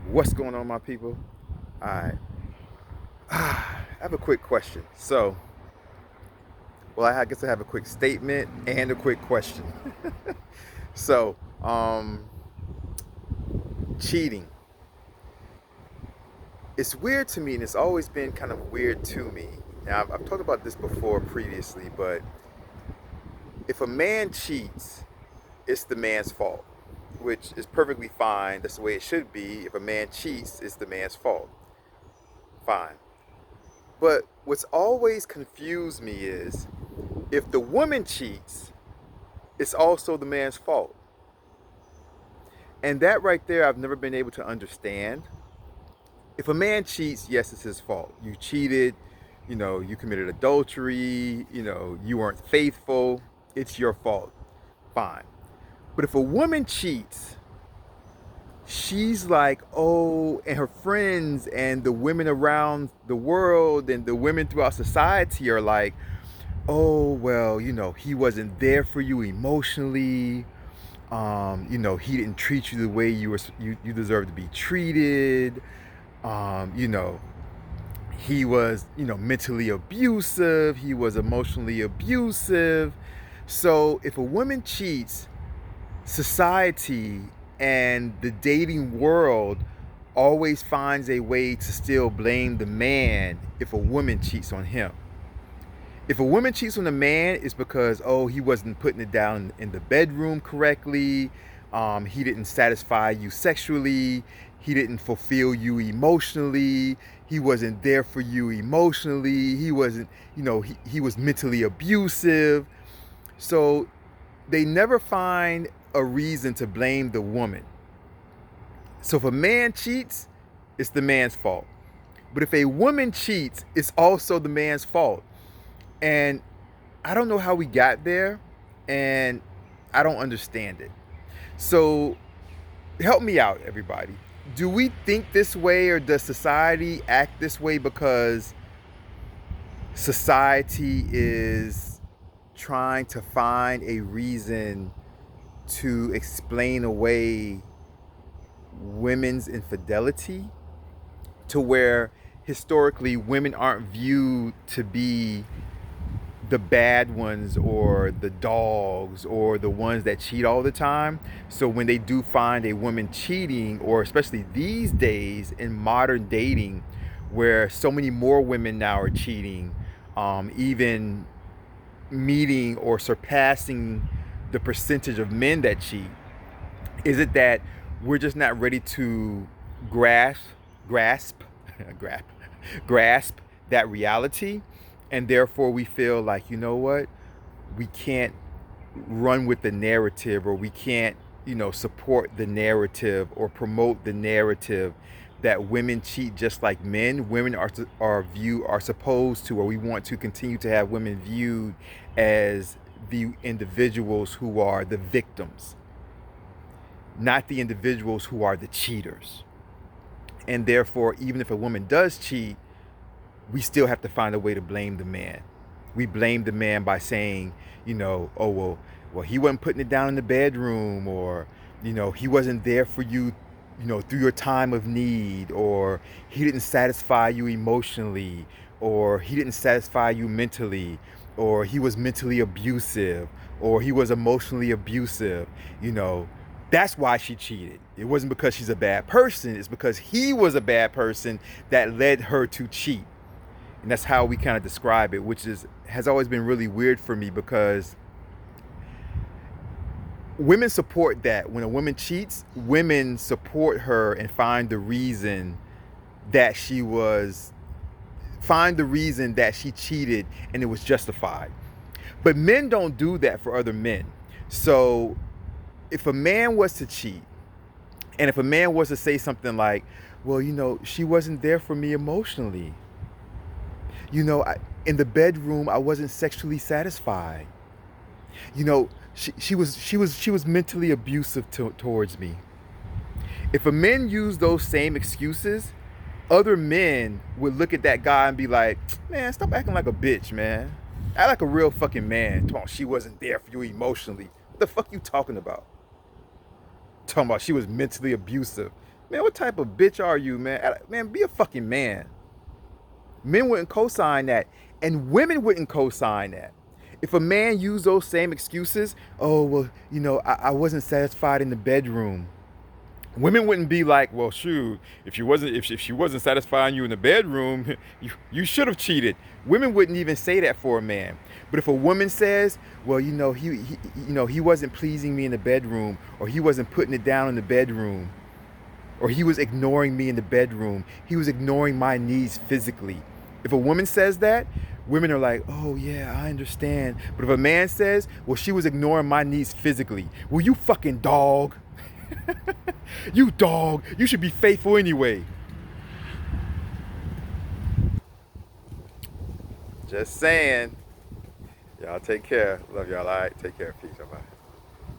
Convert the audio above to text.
What's going on, my people? All right. I have a quick question. I guess I have a quick statement and a quick question. so, um, Cheating. It's weird to me, and it's always been kind of weird to me. Now, I've talked about this before previously, but if a man cheats, it's the man's fault, which is perfectly fine. That's the way it should be. If a man cheats, it's the man's fault. Fine. But what's always confused me is if the woman cheats, it's also the man's fault. And that right there, I've never been able to understand. If a man cheats, yes, it's his fault. You cheated, you committed adultery, you weren't faithful, it's your fault. Fine. But if a woman cheats, she's like, oh, and her friends and the women around the world and the women throughout society are like, oh, well, he wasn't there for you emotionally. He didn't treat you the way you deserve to be treated. You know, he was, mentally abusive. He was emotionally abusive. So if a woman cheats, society and the dating world always finds a way to still blame the man if a woman cheats on him. If a woman cheats on a man, it's because, oh, he wasn't putting it down in the bedroom correctly. He didn't satisfy you sexually. He didn't fulfill you emotionally. He wasn't there for you emotionally. He wasn't, he was mentally abusive. So they never find a reason to blame the woman. So if a man cheats, it's the man's fault. But if a woman cheats, it's also the man's fault. And I don't know how we got there, and I don't understand it. So help me out, everybody. Do we think this way, or does society act this way because society is trying to find a reason to explain away women's infidelity, to where historically women aren't viewed to be the bad ones or the dogs or the ones that cheat all the time? So when they do find a woman cheating, or especially these days in modern dating where so many more women now are cheating, even meeting or surpassing the percentage of men that cheat, is it that we're just not ready to grasp grasp grasp grasp that reality, and therefore we feel like, you know what, we can't run with the narrative, or we can't, support the narrative or promote the narrative that women cheat just like men. Women are supposed to, or we want to continue to have women viewed as the individuals who are the victims, not the individuals who are the cheaters. And therefore, even if a woman does cheat, we still have to find a way to blame the man. We blame the man by saying, oh, well, he wasn't putting it down in the bedroom, or, he wasn't there for you, through your time of need, or he didn't satisfy you emotionally, or he didn't satisfy you mentally, or he was mentally abusive, or he was emotionally abusive. That's why she cheated. It wasn't because she's a bad person. It's because he was a bad person that led her to cheat. And that's how we kind of describe it, which has always been really weird for me, because women support that. When a woman cheats, women support her and find the reason that she cheated and it was justified. But men don't do that for other men. So if a man was to cheat, and if a man was to say something like, well, she wasn't there for me emotionally. In the bedroom, I wasn't sexually satisfied. She was mentally abusive towards me. If a man used those same excuses, other men would look at that guy and be like, man, stop acting like a bitch, man. Act like a real fucking man. Talking about she wasn't there for you emotionally. What the fuck you talking about? Talking about she was mentally abusive. Man, what type of bitch are you, man? Man, be a fucking man. Men wouldn't co-sign that, and women wouldn't co-sign that. If a man used those same excuses, oh well, I wasn't satisfied in the bedroom. Women wouldn't be like, well, shoot, if she wasn't satisfying you in the bedroom, you should have cheated. Women wouldn't even say that for a man. But if a woman says, well, he wasn't pleasing me in the bedroom, or he wasn't putting it down in the bedroom, or he was ignoring me in the bedroom, he was ignoring my needs physically. If a woman says that, women are like, oh yeah, I understand. But if a man says, well, she was ignoring my needs physically, well, you fucking dog. You dog. You should be faithful anyway. Just saying. Y'all take care. Love y'all. All right. Take care. Peace. Bye-bye.